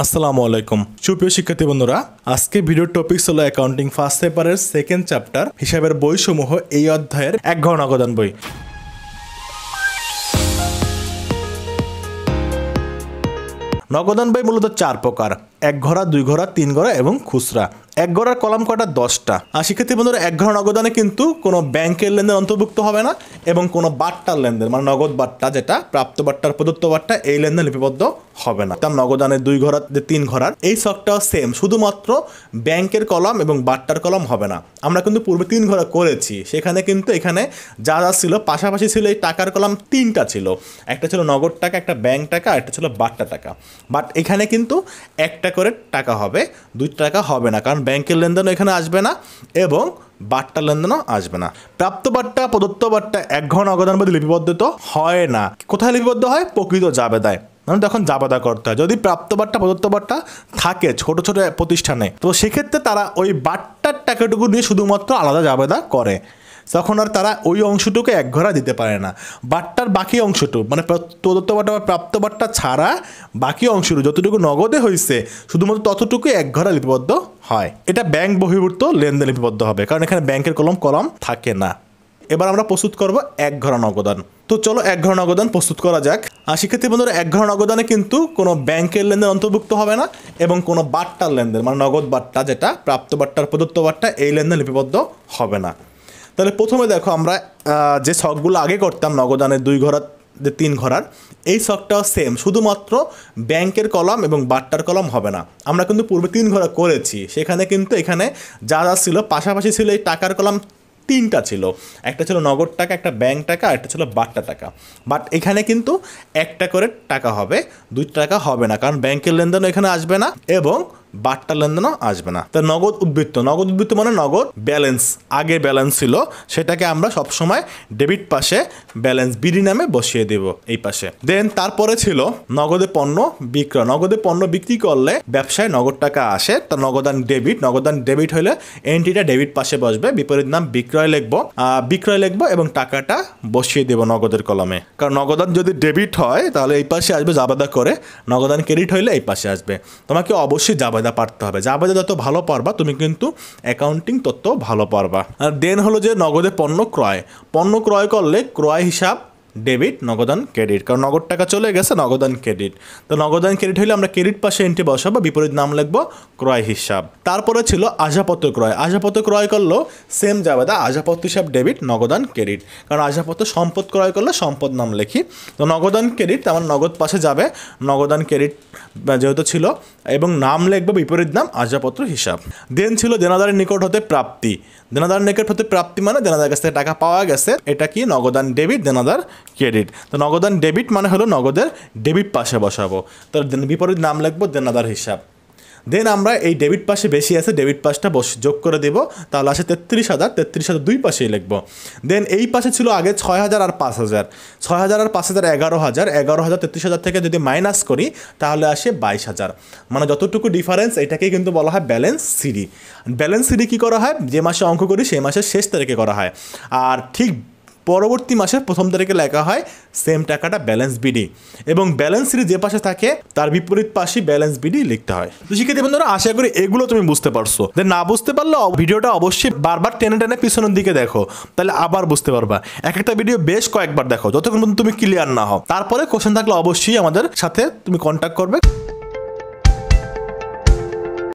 আসসালামু আলাইকুম সুপ্রিয় শিক্ষার্থী বন্ধুরা, আজকে ভিডিওর টপিকস হলো অ্যাকাউন্টিং ফার্স্ট পেপারের সেকেন্ড চ্যাপ্টার হিসাবের বইসমূহ এই অধ্যায়ের এক ঘর নগদান বই। নগদান বই মূলত চার প্রকার: এক ঘরা, দুই ঘরা, তিন ঘরা এবং খুচরা। এক ঘরার কলাম কয়টা? 10টা। আর শিক্ষার্থী বন্ধুরা, এক ঘর নগদানে কিন্তু কোনো ব্যাংকের লেনদেন অন্তর্ভুক্ত হবে না এবং কোনো বাট্টার লেনদেন মানে নগদ বাট্টা, যেটা প্রাপ্ত বাট্টার প্রদত্ত বাট্টা, এই লেনদেন লিপিবদ্ধ হবে না। তার নগদানের দুই ঘরা, তিন ঘরার এই শখটাও সেম, শুধুমাত্র ব্যাংকের কলাম এবং বাট্টার কলাম হবে না। আমরা কিন্তু পূর্বে তিন ঘরা করেছি, সেখানে কিন্তু এখানে যা যা ছিল পাশাপাশি ছিল, এই টাকার কলাম তিনটা ছিল। একটা ছিল নগদ টাকা, একটা ব্যাংক টাকা, একটা ছিল বাট্টা টাকা। বাট এখানে কিন্তু একটা করে টাকা হবে, 2 টাকা হবে না, কারণ ব্যাংকের লেনদেনও এখানে আসবে না এবং বাট্টার লেনদেনও আসবে না। প্রাপ্ত বাট্টা প্রদত্ত বাট্টা এক ঘর নগদান বই লিপিবদ্ধ তো হয় না। কোথায় লিপিবদ্ধ হয়? প্রকৃত জাবেদায়, মানে তখন জাবেদা করতে হয়। যদি প্রাপ্ত বাট্টা প্রদত্ত বাট্টা থাকে ছোট ছোট প্রতিষ্ঠানে, তো সেক্ষেত্রে তারা ওই বাট্টার টাকাটুকু নিয়ে শুধুমাত্র আলাদা জাবেদা করে, তখন আর তারা ওই অংশটুকু এক ঘরা দিতে পারে না। বাট্টার বাকি অংশটুকু মানে প্রদত্ত বাট্টা বা প্রাপ্ত বাট্টা ছাড়া বাকি অংশটুকু যতটুকু নগদে হয়েছে শুধুমাত্র ততটুকু এক ঘরা লিপিবদ্ধ হয়। এটা ব্যাংক বহির্ভূত লেনদেন লিপিবদ্ধ হবে, কারণ এখানে ব্যাংকের কলম থাকে না। এবার আমরা প্রস্তুত করব এক ঘরা নগদান। তো চলো এক ঘর নগদান প্রস্তুত করা যাক। আর শিক্ষার্থী বন্ধুরা, এক ঘর নগদানে কিন্তু কোনো ব্যাংকের লেনদেন অন্তর্ভুক্ত হবে না এবং কোনো বাট্টার লেনদেন মানে নগদ বাট্টা, যেটা প্রাপ্ত বাট্টার প্রদত্ত বাট্টা, এই লেনদেন লিপিবদ্ধ হবে না। তাহলে প্রথমে দেখো, আমরা যে শখগুলো আগে করতাম নগদানের দুই ঘরা, তিন ঘরার, এই শখটাও সেম, শুধুমাত্র ব্যাংকের কলাম এবং বাট্টার কলাম হবে না। আমরা কিন্তু পূর্বে তিন ঘরা করেছি, সেখানে কিন্তু এখানে যা যা ছিল পাশাপাশি ছিল, এই টাকার কলাম তিনটা ছিল। একটা ছিল নগদ টাকা, একটা ব্যাংক টাকা, একটা ছিল বাট্টা টাকা। বাট এখানে কিন্তু একটা করে টাকা হবে, 2 টাকা হবে না, কারণ ব্যাংকের লেনদেনও এখানে আসবে না এবং বাট্টার লেনদেনও আসবে না। তো নগদ উদ্বৃত্ত মানে নগদ ব্যালেন্স, আগে ব্যালেন্স ছিল সেটাকে আমরা সবসময় ডেবিট পাশে ব্যালেন্স বিডি নামে বসিয়ে দেব এই পাশে। দেন তারপরে ছিল নগদে পণ্য বিক্রয়। নগদে পণ্য বিক্রি করলে ব্যবসায় নগদ টাকা আসে, তার নগদান ডেবিট হলে এন্ট্রিটা ডেবিট পাশে বসবে, বিপরীত নাম বিক্রয় লিখবো এবং টাকাটা বসিয়ে দেব নগদের কলমে। কারণ নগদান যদি ডেবিট হয় তাহলে এই পাশে আসবে জাবেদা করে, নগদান ক্রেডিট হইলে এই পাশে আসবে। তোমাকে অবশ্যই জাবেদা পারতে হবে, জাবেদা যত ভালো পারবা তুমি কিন্তু অ্যাকাউন্টিং তত ভালো পারবা। আর দেন হলো যে নগদে পণ্য ক্রয় করলে ক্রয় হিসাব ডেবিট, নগদান ক্রেডিট, কারণ নগদ টাকা চলে গেছে, নগদান ক্রেডিট। তো নগদান ক্রেডিট হলে আমরা ক্রেডিট পাশে এন্ট্রি বসাবো, বিপরীত নাম লিখবো ক্রয় হিসাব। তারপরে ছিল আসবাবপত্র ক্রয় করলেও সেম জাবেদা, আসবাবপত্র হিসাব ডেবিট, নগদান ক্রেডিট, কারণ আসবাবপত্র সম্পদ ক্রয় করলে সম্পদ নাম লিখি। তো নগদান ক্রেডিট আমার নগদ পাশে যাবে, নগদান ক্রেডিট যেহেতু ছিল, এবং নাম লিখবো বিপরীত নাম আসবাবপত্র হিসাব। দেন ছিল দেনাদারের নিকট হতে প্রাপ্তি। দেনাদারের নিকট হতে প্রাপ্তি মানে দেনাদারের কাছ থেকে টাকা পাওয়া গেছে, এটা কি? নগদান ডেবিট, দেনাদার ক্রেডিট। তো নগদান ডেবিট মানে হলো নগদের ডেবিট পাশে বসাবো, তো বিপরীত নাম লিখবো দেনাদার হিসাব। দেন আমরা এই ডেবিট পাশে বেশি আছে, ডেবিট পাশটা যোগ করে দেবো, তাহলে আসে 33,000 দুই পাশেই লিখবো। দেন এই পাশে ছিল আগে 6,000 আর 5,000, 6,000 আর 5,000 11,000, 33,000 থেকে যদি মাইনাস করি তাহলে আসে 22,000, মানে যতটুকু ডিফারেন্স এটাকেই কিন্তু বলা হয় ব্যালেন্স সিডি। ব্যালেন্স সিডি কী করা হয়? যে মাসে অঙ্ক করি সেই মাসের শেষ তারিখে করা হয়, আর ঠিক পরবর্তী মাসের প্রথম তারিখে লেখা হয় সেম টাকাটা ব্যালেন্স বিডি, এবং ব্যালেন্স সিডি যে পাশে থাকে তার বিপরীত পাশে ব্যালেন্স বিডি লিখতে হয়। তো শিক্ষার্থী বন্ধুরা, আশা করি এগুলো তুমি বুঝতে পারছো। না বুঝতে পারলে ভিডিওটা অবশ্যই বারবার টেনে পিছনের দিকে দেখো, তাহলে আবার বুঝতে পারবা। একটা ভিডিও বেশ কয়েকবার দেখো যতক্ষণ পর্যন্ত তুমি ক্লিয়ার না হও। তারপরে কোশ্চেন থাকলে অবশ্যই আমাদের সাথে তুমি কন্ট্যাক্ট করবে।